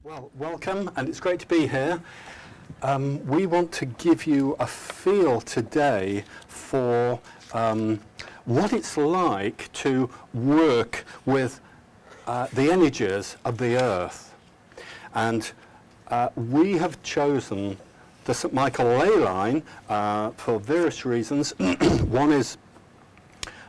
Well, welcome, and it's great to be here. We want to give you a feel today for what it's like to work with the energies of the earth. And we have chosen the St. Michael Leyline for various reasons. One is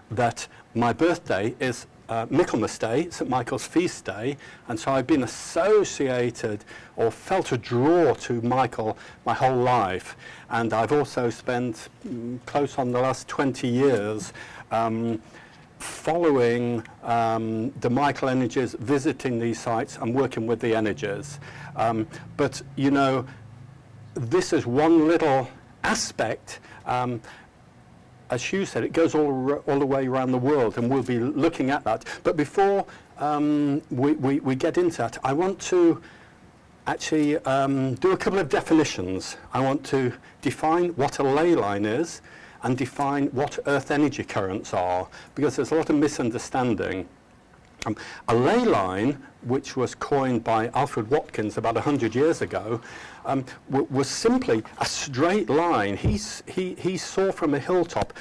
that my birthday is Michaelmas Day, St. Michael's feast day, and so I've been associated or felt a draw to Michael my whole life. And I've also spent close on the last 20 years following the Michael energies, visiting these sites and working with the energies. But you know, this is one little aspect. As Hugh said, it goes all the way around the world, and we'll be looking at that. But before we get into that, I want to actually do a couple of definitions. I want to define what a ley line is and define what earth energy currents are, because there's a lot of misunderstanding. A ley line, which was coined by Alfred Watkins about 100 years ago, was simply a straight line. He saw from a hilltop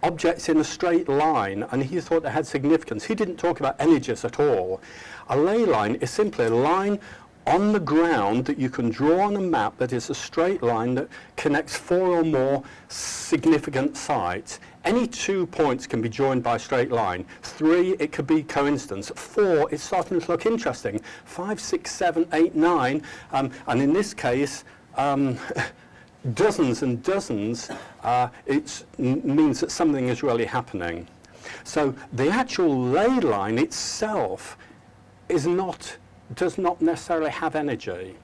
objects in a straight line, and he thought they had significance. He didn't talk about energies at all. A ley line is simply a line on the ground that you can draw on a map that is a straight line that connects 4 or more significant sites. Any 2 points can be joined by a straight line. 3, it could be coincidence. 4, it's starting to look interesting. 5, 6, 7, 8, 9, and in this case, dozens and dozens, it means that something is really happening. So the actual ley line itself does not necessarily have energy.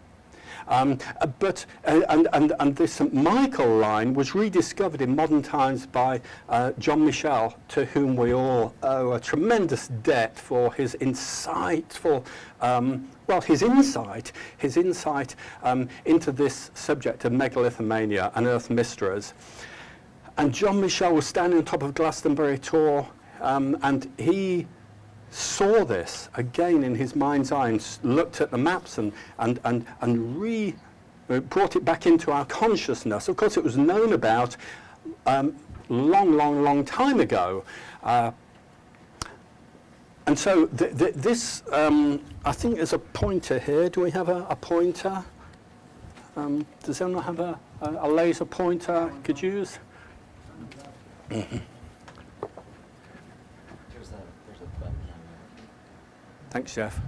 But this St. Michael line was rediscovered in modern times by John Michel, to whom we all owe a tremendous debt for his insightful, his insight into this subject of megalithomania and earth mysteries. And John Michel was standing on top of Glastonbury Tor, and he saw this again in his mind's eye and looked at the maps and brought it back into our consciousness. Of course, it was known about long time ago. And so this, I think there's a pointer here. Do we have a pointer? Does anyone have a laser pointer could use? Mm-hmm. Thanks, Jeff.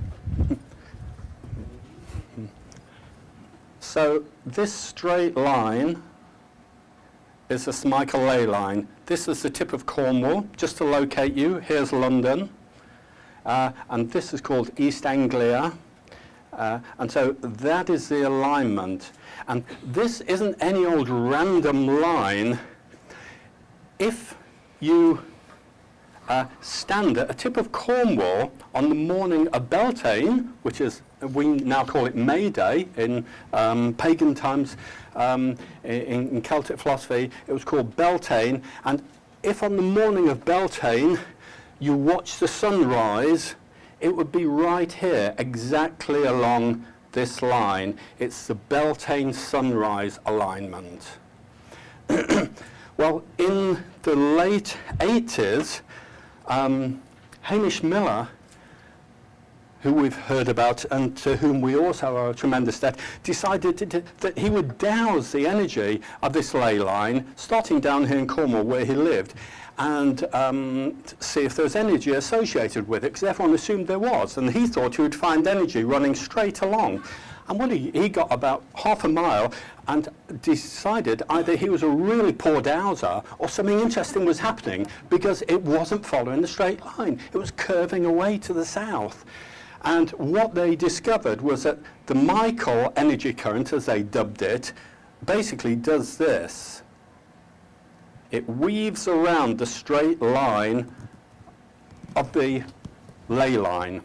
So this straight line is the St. Michael ley line. This is the tip of Cornwall. Just to locate you, here's London. And this is called East Anglia. And so that is the alignment. And this isn't any old random line. If you stand at a tip of Cornwall on the morning of Beltane, which is, we now call it May Day in pagan times, in Celtic philosophy it was called Beltane, and if on the morning of Beltane you watch the sunrise, it would be right here, exactly along this line. It's the Beltane sunrise alignment. Well, in the late 80s, Hamish Miller, who we've heard about and to whom we also owe a tremendous debt, decided that he would douse the energy of this ley line, starting down here in Cornwall where he lived, and see if there's energy associated with it, because everyone assumed there was, and he thought he would find energy running straight along. And when he got about half a mile and decided either he was a really poor dowser or something interesting was happening, because it wasn't following the straight line. It was curving away to the south. And what they discovered was that the Michael energy current, as they dubbed it, basically does this. It weaves around the straight line of the ley line.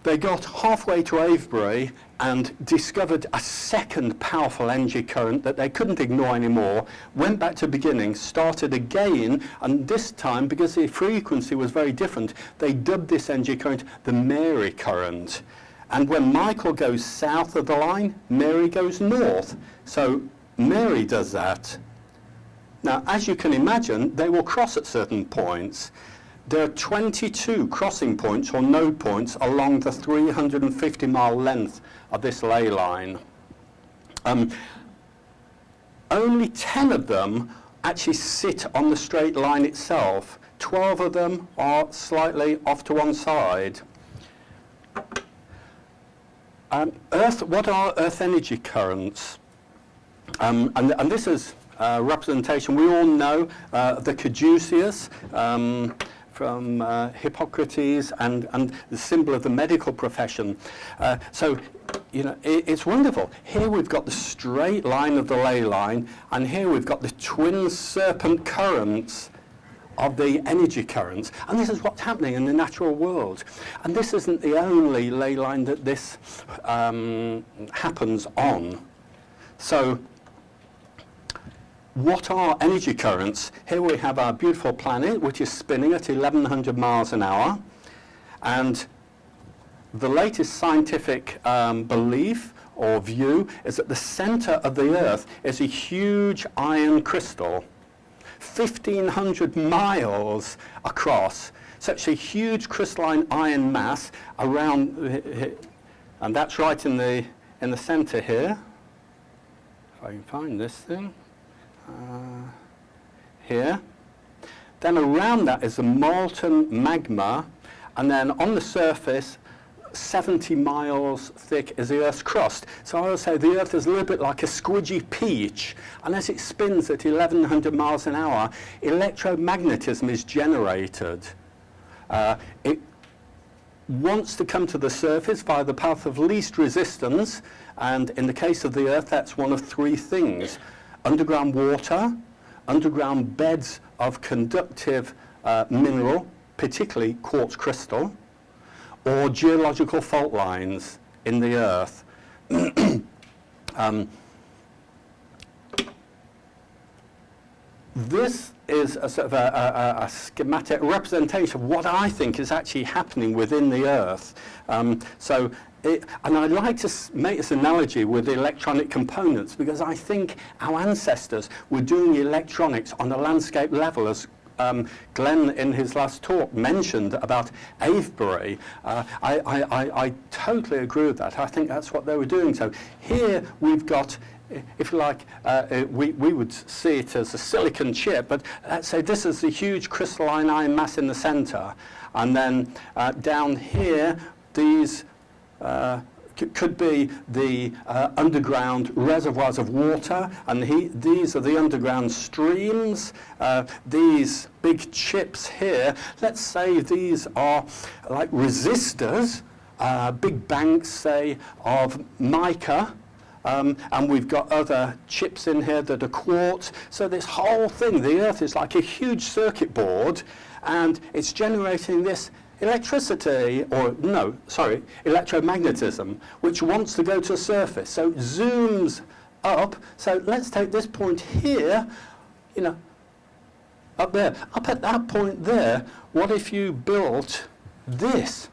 They got halfway to Avebury and discovered a second powerful energy current that they couldn't ignore anymore, went back to the beginning, started again, and this time, because the frequency was very different, they dubbed this energy current the Mary current. And when Michael goes south of the line, Mary goes north. So Mary does that. Now, as you can imagine, they will cross at certain points. There are 22 crossing points or node points along the 350-mile length of this ley line. Only 10 of them actually sit on the straight line itself. 12 of them are slightly off to one side. What are Earth energy currents? And this is representation. We all know the caduceus from Hippocrates and the symbol of the medical profession. So, you know, it's wonderful. Here we've got the straight line of the ley line, and here we've got the twin serpent currents of the energy currents. And this is what's happening in the natural world. And this isn't the only ley line that this happens on. So, what are energy currents? Here we have our beautiful planet, which is spinning at 1100 miles an hour. And the latest scientific belief or view is that the center of the Earth is a huge iron crystal, 1,500 miles across, such a huge crystalline iron mass around, and that's right in the center here. If I can find this thing. Here. Then around that is a molten magma, and then on the surface 70 miles thick is the Earth's crust. So I would say the Earth is a little bit like a squidgy peach, and as it spins at 1100 miles an hour, electromagnetism is generated. It wants to come to the surface via the path of least resistance, and in the case of the Earth, that's one of three things: underground water, underground beds of conductive mineral, particularly quartz crystal, or geological fault lines in the Earth. This is a sort of a schematic representation of what I think is actually happening within the Earth. And I'd like to make this analogy with the electronic components, because I think our ancestors were doing electronics on a landscape level, as Glenn in his last talk mentioned about Avebury. I totally agree with that. I think that's what they were doing. So here we've got, if you like, we would see it as a silicon chip, but let's say this is the huge crystalline iron mass in the center. And then down here, these could be the underground reservoirs of water, and these are the underground streams. These big chips here, let's say these are like resistors, big banks, say, of mica, and we've got other chips in here that are quartz. So this whole thing, the Earth is like a huge circuit board, and it's generating this electricity, or no, sorry, electromagnetism, which wants to go to the surface. So it zooms up. So let's take this point here, you know, up there. Up at that point there, what if you built this?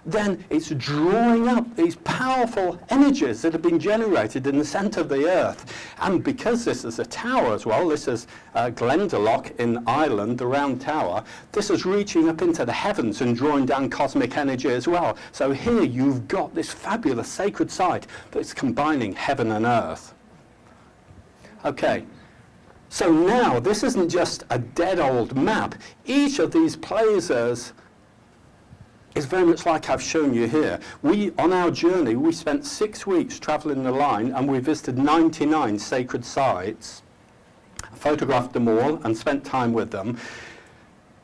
Then it's drawing up these powerful energies that have been generated in the center of the Earth. And because this is a tower as well, this is Glendalough in Ireland, the round tower, this is reaching up into the heavens and drawing down cosmic energy as well. So here you've got this fabulous sacred site that's combining heaven and earth. Okay. So now, this isn't just a dead old map. Each of these places is very much like I've shown you here. On our journey, we spent 6 weeks traveling the line, and we visited 99 sacred sites, photographed them all, and spent time with them.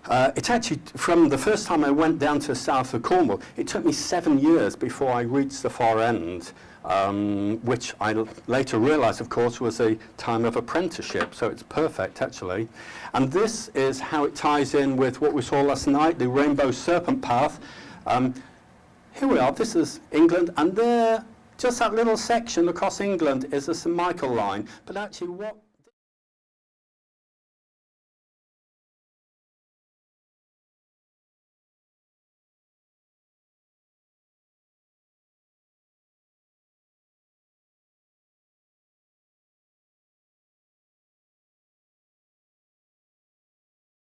It's actually, from the first time I went down to the south of Cornwall, it took me 7 years before I reached the far end, which I later realized, of course, was a time of apprenticeship, so it's perfect, actually. And this is how it ties in with what we saw last night, the Rainbow Serpent Path. Here we are, this is England, and there, just that little section across England is the St. Michael line. But actually what